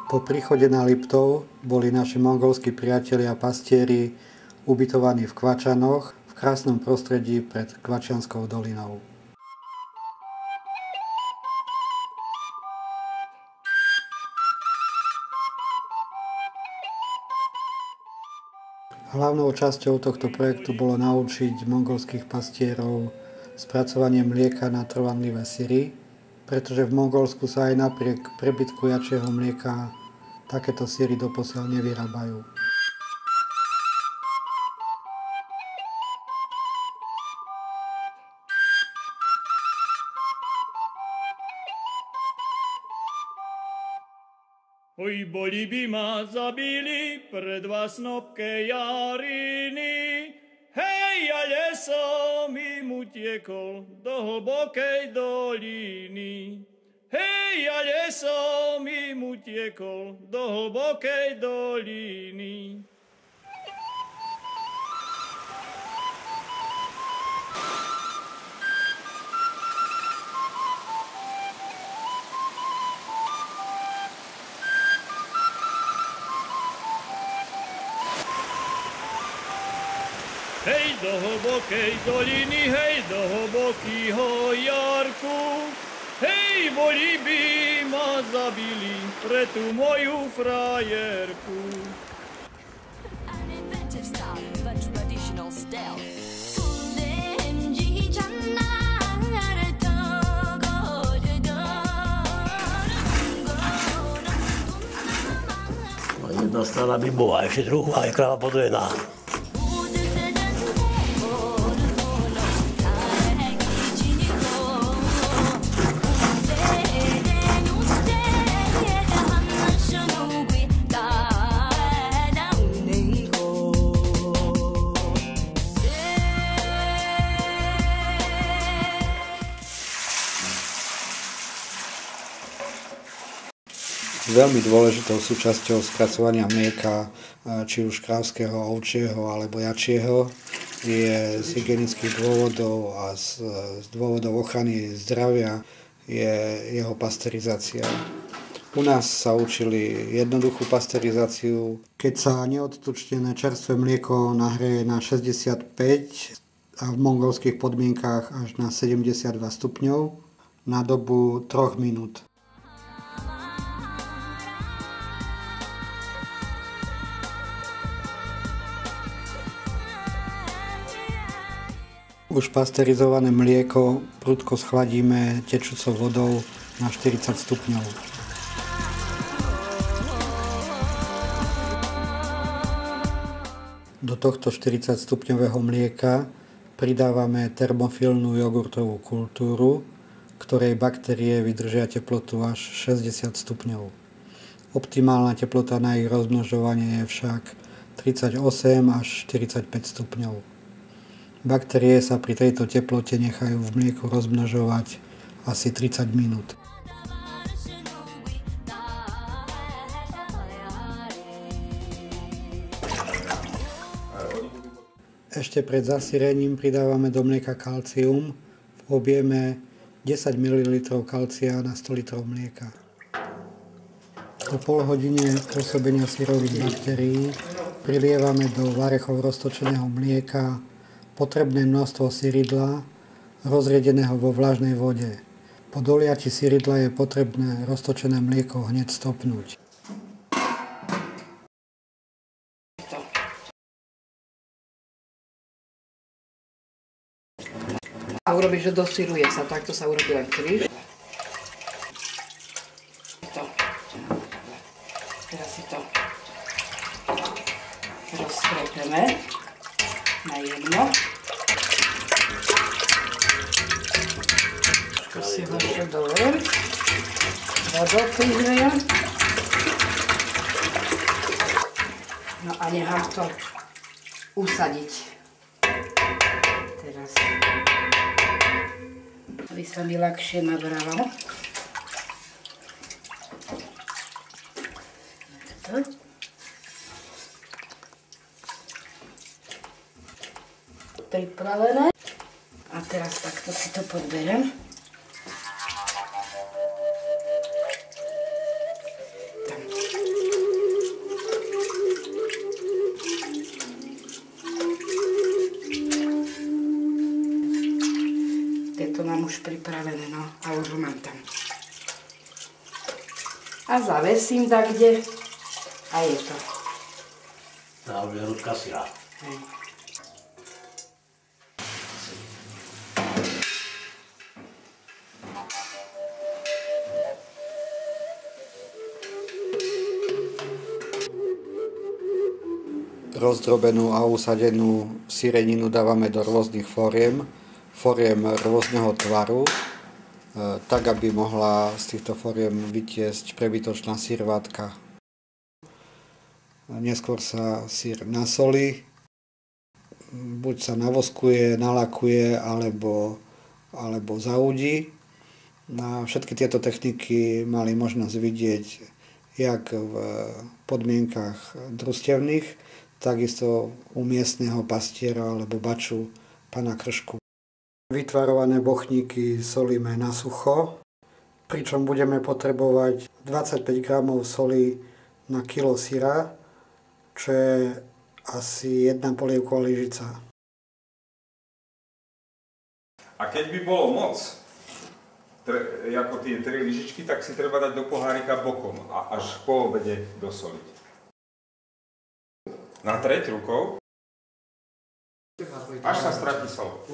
Po príchode na Liptov boli naši mongolskí priatelia pastieri ubytovaní v Kvačanoch v krásnom prostredí pred Kvačianskou dolinou. Hlavnou časťou tohto projektu bolo naučiť mongolských pastierov spracovanie mlieka na trvanlivé syry, pretože v Mongolsku sa aj napriek prebytku jačieho mlieka takéto syry doposiaľ nevyrábajú. Oj, boli by ma zabili pred vás snopke jariny, hej, ale som im utiekol do hlbokej doliny. Hej, ale som im utiekol do hlbokej doliny. Hej, do hlbokej doliny, hej, do hlbokého jarku. Hej, boli by ma zabili pre tú moju frajerku. Jedna strana by bola, ešte druhá je kráva podvojená. Veľmi dôležitou súčasťou spracovania mlieka, či už krávskeho, ovčieho alebo jačieho, je z hygienických dôvodov a z dôvodov ochrany zdravia je jeho pasterizácia. U nás sa učili jednoduchú pasterizáciu. Keď sa neodtučnené čerstvé mlieko nahreje na 65 a v mongolských podmienkách až na 72 stupňov na dobu 3 minút. Už pasterizované mlieko prudko schladíme tečúcou vodou na 40 stupňov. Do tohto 40 stupňového mlieka pridávame termofilnú jogurtovú kultúru, ktorej baktérie vydržia teplotu až 60 stupňov. Optimálna teplota na ich rozmnožovanie je však 38 až 45 stupňov. Baktérie sa pri tejto teplote nechajú v mlieku rozmnožovať asi 30 minút. Ešte pred zasýrením pridávame do mlieka kalcium v objeme 10 ml kalcia na 100 litrov mlieka. Po pol hodine pôsobenia syrových baktérií prilievame do varechov roztočeného mlieka potrebné množstvo syridla, rozriedeného vo vlažnej vode. Po doliati syridla je potrebné roztočené mlieko hneď stopnúť. A urobiť, že dosyruje sa, takto sa urobí len kríž. Teraz si to rozkrepeme na jedno. To si ho ešte dovolím. Vodou prihrejem. No a nechám to usadiť. Teraz. Aby sa mi ľahšie nabralo. Takto. Pripravené. A teraz takto si to podberem. Tam. už pripravené, no. A už ho mám tam. A zavesím kde. A je to. Tá už je rudka sila. Hej. Rozdrobenú a usadenú syreninu dávame do rôznych foriem rôzneho tvaru, tak aby mohla z týchto foriem vytiesť prebytočná syrvátka. Neskôr sa syr nasolí, buď sa navoskuje, nalakuje alebo zaúdi. Na všetky tieto techniky mali možnosť vidieť jak v podmienkach družstevných, takisto u miestneho pastiera alebo baču pana Kršku. Vytvarované bochníky solíme na sucho, pričom budeme potrebovať 25 gramov soli na kilo syra, čo je asi 1 polievková lyžica. A keď by bolo moc, ako tie 3 lyžičky, tak si treba dať do pohárika bokom a až po obede dosoliť. Natreť rukou, až sa stratí sol.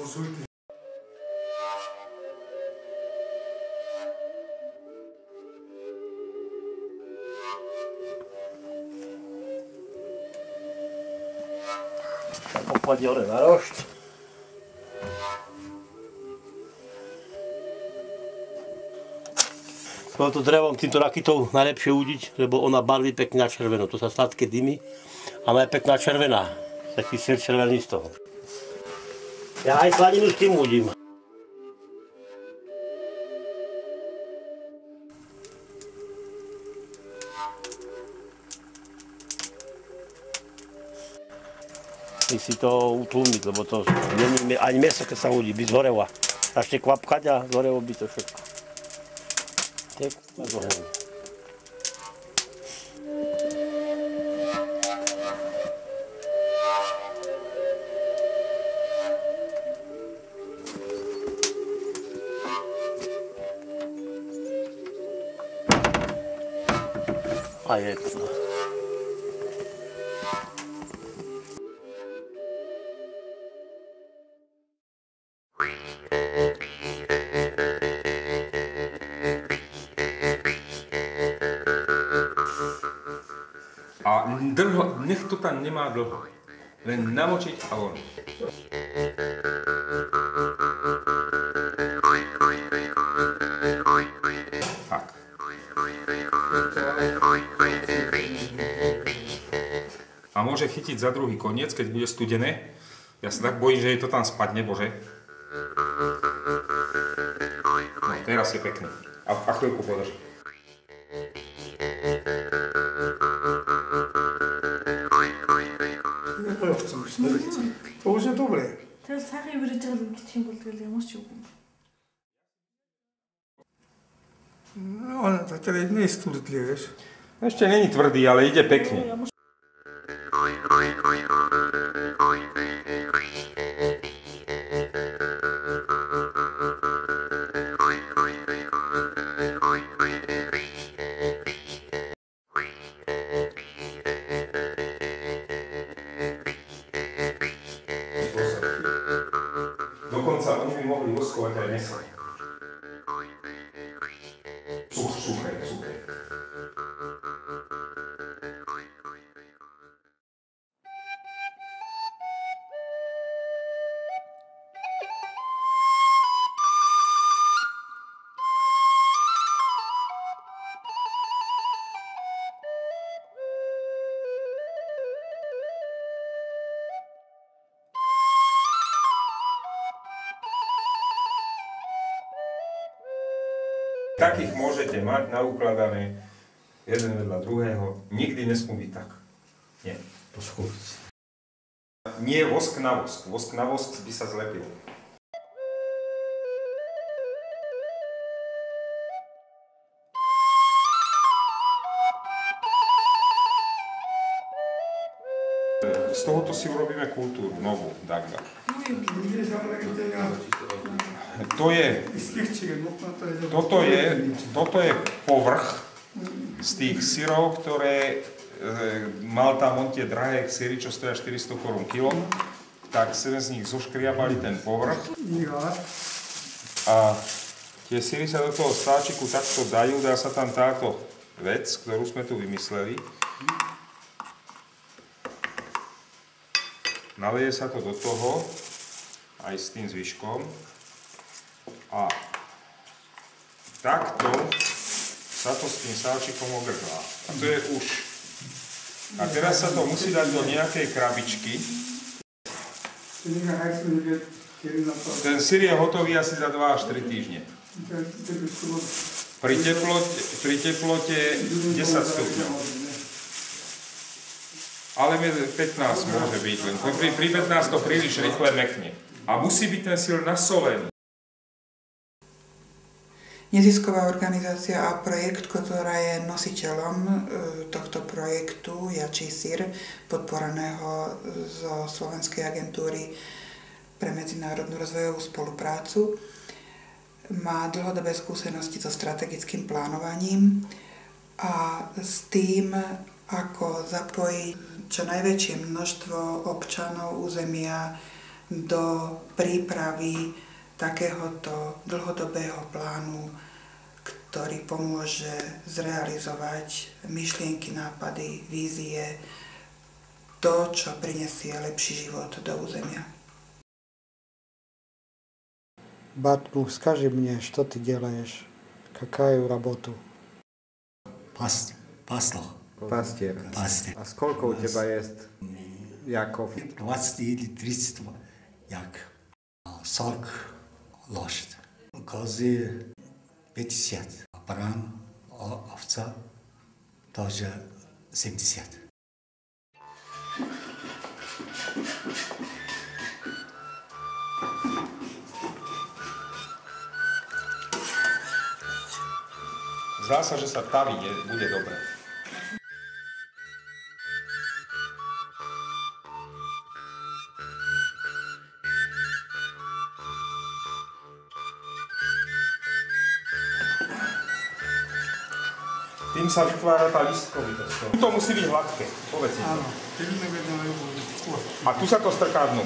Popadne hore na rošt. Toto drevom týmto rakitou najlepšie udiť, lebo ona barví pekne na červeno. To sa sladké dymy a ona je pekná červená. Taký syr červený z toho. Ja aj sladinu s tým udím. Musí si to utlmiť, lebo to není ani mäso, keď sa udí, by zhorelo. Začne kvapkať a zhorelo by to všetko. Tak a zhorelo. A je to. A nech to tam nemá dlho. Len namočiť a von. Tak. A môže chytiť za druhý koniec, keď bude studené. Ja sa tak bojím, že jej to tam spadne, bože. No, teraz je pekný. A chvíľku podrž. To už je dobré. Тэр цагаан ивэрэж байгаа юм гिचийн болдгол ямар ч үг юм. On teda nie je stvrdlý, vieš. Ešte není tvrdý, ale ide pekne. Dokonca oni by mohli voskovať aj mäso. Suché. Takých môžete mať naukladané jeden vedľa druhého. Nikdy nesmú byť tak. Nie. Nie vosk na vosk. Vosk na vosk by sa zlepil. Z tohoto si urobíme kultúru, novú, dagda. Toto je povrch z tých syrov, ktoré mal tam on tie drahé syry, čo stoja 400 korún kilo, tak sme z nich zoškriabali ten povrch. A tie syry sa do toho stáčiku takto dajú, dá sa tam táto vec, ktorú sme tu vymysleli. Nalieje sa to do toho, aj s tým zvyškom. A takto sa to s tým sáčikom ogrglá. A to je už. A teraz sa to musí dať do nejakej krabičky. Ten syr je hotový asi za 2 až 3 týždne. Pri teplote 10 stupňov. Ale 15 môže byť, len pri 15 to príliš rýchle mekne. A musí byť ten syr nasolený. Nezisková organizácia a projekt, ktorá je nositeľom tohto projektu Jačí syr, podporeného zo Slovenskej agentúry pre medzinárodnú rozvojovú spoluprácu, má dlhodobé skúsenosti so strategickým plánovaním a s tým, ako zapojiť čo najväčšie množstvo občanov územia do prípravy takéhoto dlhodobého plánu, ktorý pomôže zrealizovať myšlienky, nápady, vízie, to, čo prinesie lepší život do územia. Батну, скажи мне, что ты делаешь? Какую работу? Пастор. Пастир. А сколько у тебя есть яков? 20 или 30 як. 40 лошадь. Козы 50. Баран, овца тоже 70. Zdá sa, že sa taví, bude dobre. Tým sa vytvára tá lístkovitosť. To musí byť hladké, povedz mi to. A tu sa to strká dnu.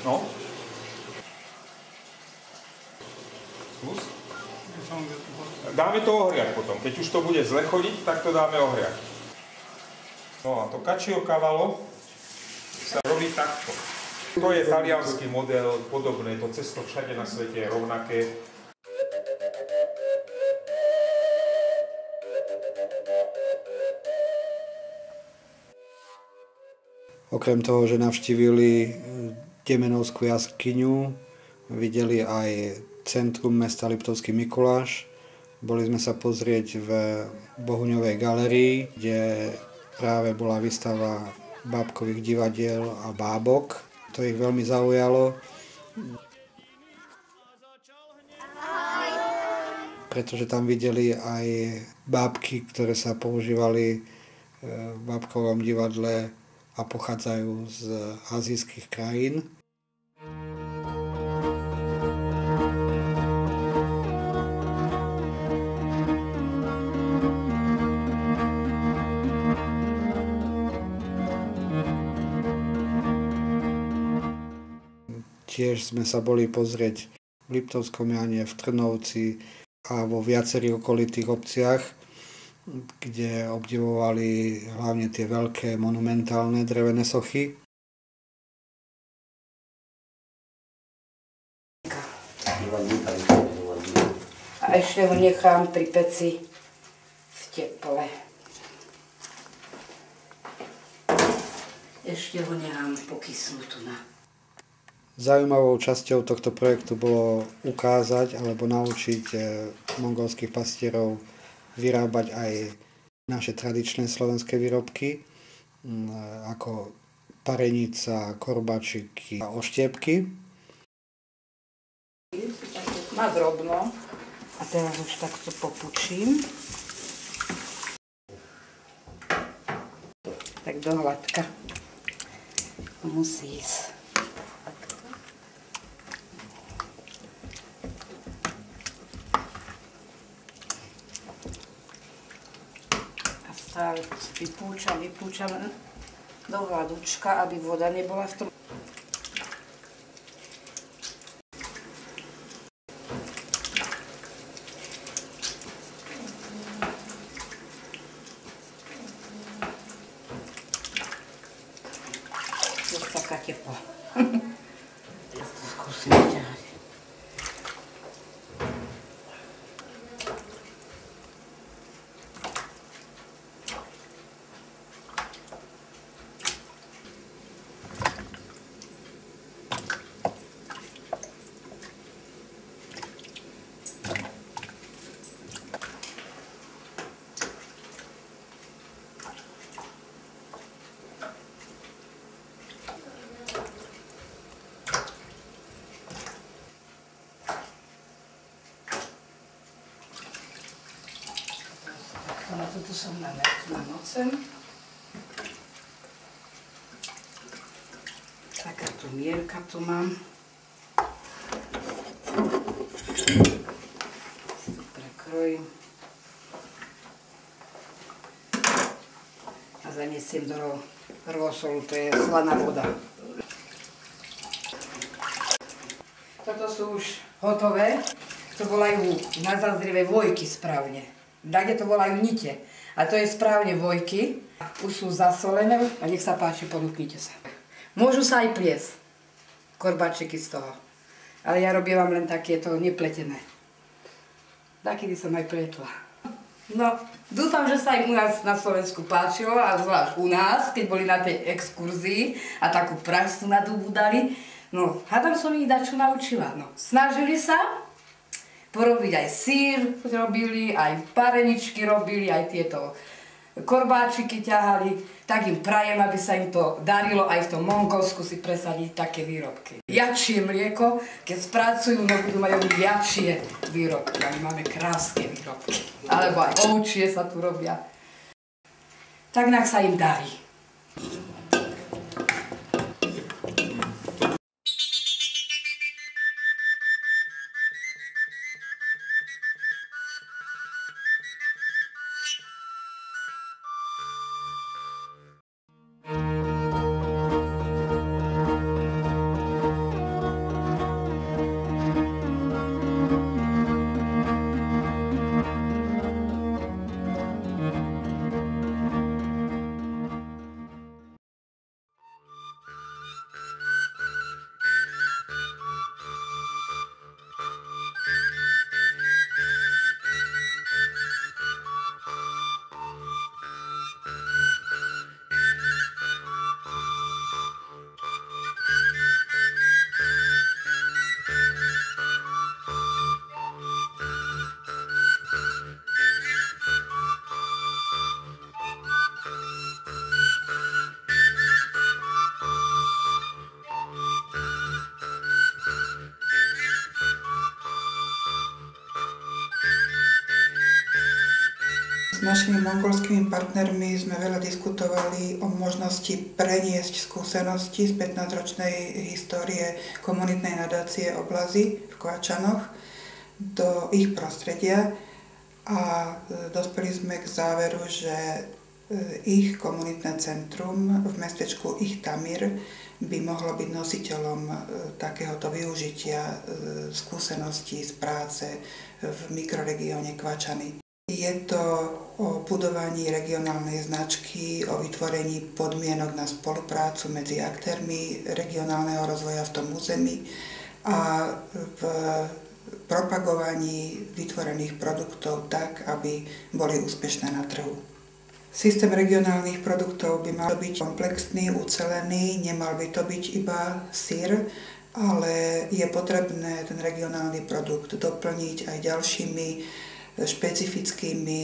No. Plus? Dáme to ohriať potom. Keď už to bude zle chodiť, tak to dáme ohriať. No a to cacio cavallo sa robí takto. To je taliansky model, podobné, to cesto všade na svete je rovnaké. Okrem toho, že navštívili Demenovskú jaskyňu, videli aj centrum mesta Liptovský Mikuláš. Boli sme sa pozrieť v Bohuňovej galérii, kde práve bola výstava bábkových divadiel a bábok. To ich veľmi zaujalo, pretože tam videli aj bábky, ktoré sa používali v bábkovom divadle a pochádzajú z azijských krajín. Tiež sme sa boli pozrieť v Liptovskom Jane, v Trnovci a vo viacerých okolitých obciach, kde obdivovali hlavne tie veľké monumentálne drevené sochy. A ešte ho nechám pri peci v teple. Ešte ho nechám pokysnúť tu na. Zaujímavou časťou tohto projektu bolo ukázať alebo naučiť mongolských pastierov vyrábať aj naše tradičné slovenské výrobky, ako parenica, korbačiky a oštiepky. Má drobno. A teraz už takto popučím. Tak do hladka. Musí ísť. A stále vypúčam do hladúčka, aby voda nebola v tom. Je taká teplá. Ja to skúsim ťahať. Na toto som namocem. Takáto mierka tu mám. Prekrojím. A zaniesiem do rôsolu, to je slaná voda. Toto sú už hotové. To volajú na Zázrieve vojky správne. Kde to volajú nite. A to je správne vojky. Už sú zasolené a nech sa páči, ponúknite sa. Môžu sa aj pliesť korbáčiky z toho. Ale ja robievam len takéto nepletené. Takedy som aj pletla. No, dúfam, že sa im u nás na Slovensku páčilo, a zvlášť u nás, keď boli na tej exkurzii a takú praxu na dubu dali. No, hádam som ich dačo naučila. No, snažili sa porobiť aj sír robili, aj pareničky robili, aj tieto korbáčiky ťahali. Tak im prajem, aby sa im to darilo aj v tom Mongolsku si presadiť také výrobky. Jačie mlieko, keď spracujú, no budú mať oni jačie výrobky. A my máme krásne výrobky. Alebo aj ovčie sa tu robia. Tak nech sa im darí. S našimi mongolskými partnermi sme veľa diskutovali o možnosti preniesť skúsenosti z 15-ročnej histórie komunitnej nadácie Oblazy v Kovačanoch do ich prostredia a dospeli sme k záveru, že ich komunitné centrum v mestečku Ichtamir by mohlo byť nositeľom takéhoto využitia skúseností z práce v mikroregióne Kvačany. Je to o budovaní regionálnej značky, o vytvorení podmienok na spoluprácu medzi aktérmi regionálneho rozvoja v tom území a v propagovaní vytvorených produktov tak, aby boli úspešné na trhu. Systém regionálnych produktov by mal byť komplexný, ucelený, nemal by to byť iba syr, ale je potrebné ten regionálny produkt doplniť aj ďalšími špecifickými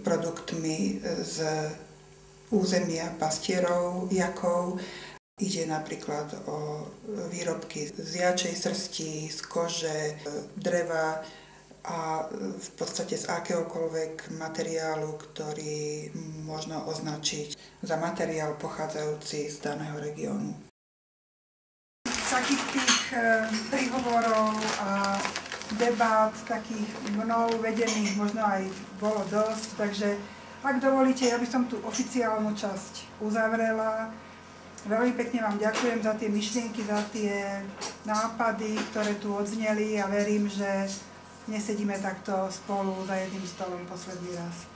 produktmi z územia pastierov, jakov. Ide napríklad o výrobky z jačej srsti, z kože, dreva a v podstate z akéhokoľvek materiálu, ktorý možno označiť za materiál pochádzajúci z daného regiónu. takých tých príhovorov a debát, takých mnou vedených možno aj bolo dosť, takže ak dovolíte, ja by som tú oficiálnu časť uzavrela. Veľmi pekne vám ďakujem za tie myšlienky, za tie nápady, ktoré tu odzneli a verím, že nesedíme takto spolu za jedným stolom posledný raz.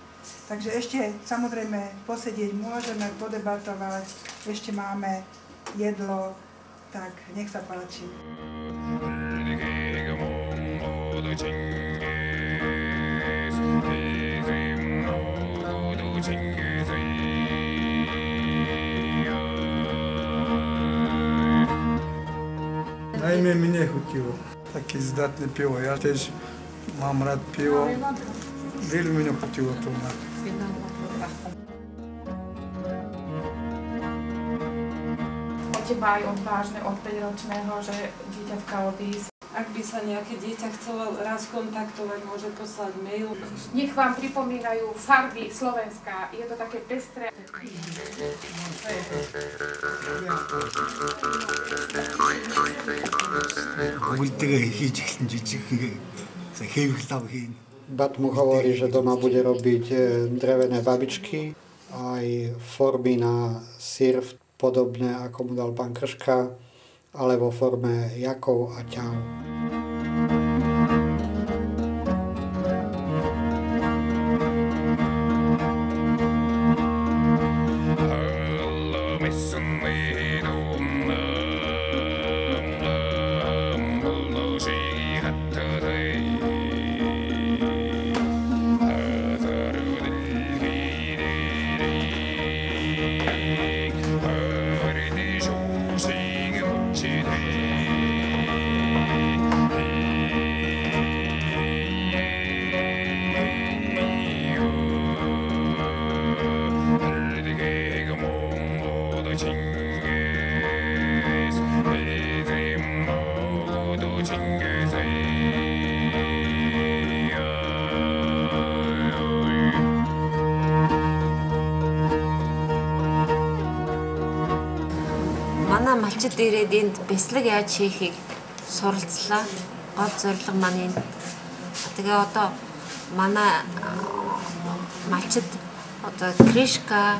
Takže ešte samozrejme posedieť môžeme, podebatovať, ešte máme jedlo, tak nech sa páči. Najmä mi nechutilo také zdatné pivo. Ja tiež mám rád pivo. Veľmi mi nechutilo to. Teba aj odvážne od 5-ročného, že dieťatka odísť. Ak by sa nejaké dieťa chcelo raz kontaktovať, môže poslať mail. Nech vám pripomínajú farby Slovenska. Je to také pestré. Bat mu hovorí, že doma bude robiť drevené babičky, aj formy na syr, podobné ako mu dal pán Krška, ale vo forme jakov a ťav. Манай малчид ирээд энд бяцлаг яаж хийхийг суралцлаа. Гол зорилго маань энэ. Тэгээ одоо манай малчид одоо Кришка,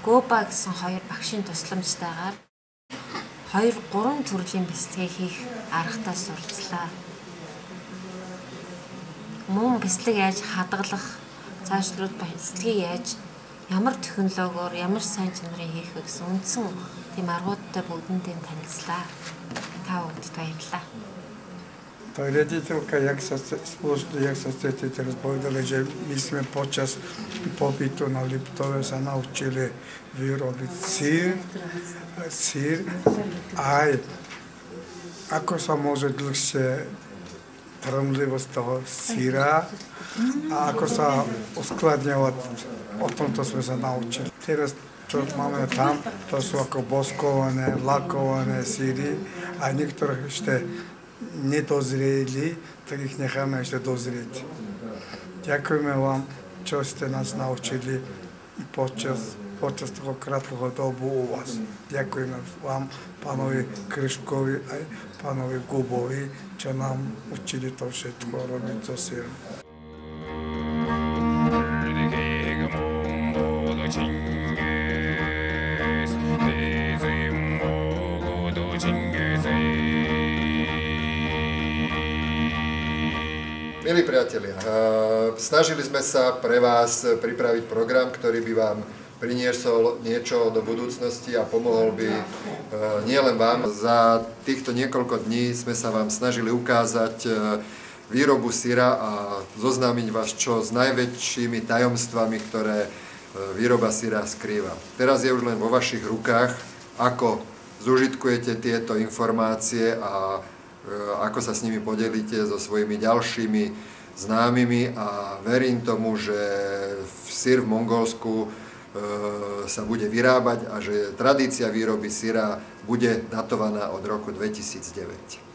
Гоба гэсэн хоёр багшийн тусламжтайгаар 2-3 төрлийн бяцлагийг хийх аргатай суралцлаа. Мөн бяцлаг яаж хадгалах, цаашлуулах бяцлагийг яаж ямар технологиор, ямар сайн чанарын хийх вэ гэсэн үндсэн тийм аргуудтай бүгдэндээ танилцлаа. Та бүхэнд баярлалаа. Rediteľka, jak sa stretli, teraz povedali, že my sme počas pobytu na Liptove sa naučili vyrobiť sír, aj ako sa môže dlhšie trnlivosť toho síra a ako sa uskladňovať, o tomto sme sa naučili. Teraz, čo máme tam, to sú ako boskované, lakované síry a niektoré ešte nedozrieli, tak ich necháme ešte dozrieť. Ďakujeme vám, čo ste nás naučili počas toho krátkeho dobu u vás. Ďakujeme vám, pánovi Kryškovi aj pánovi Gubovi, čo nám učili to všetko robiť so sírom. Milí priatelia, snažili sme sa pre vás pripraviť program, ktorý by vám priniesol niečo do budúcnosti a pomohol by nielen vám. Za týchto niekoľko dní sme sa vám snažili ukázať výrobu syra a zoznámiť vás čo s najväčšími tajomstvami, ktoré výroba syra skrýva. Teraz je už len vo vašich rukách, ako zužitkujete tieto informácie a ako sa s nimi podelíte so svojimi ďalšími známymi a verím tomu, že syr v Mongolsku sa bude vyrábať a že tradícia výroby syra bude datovaná od roku 2009.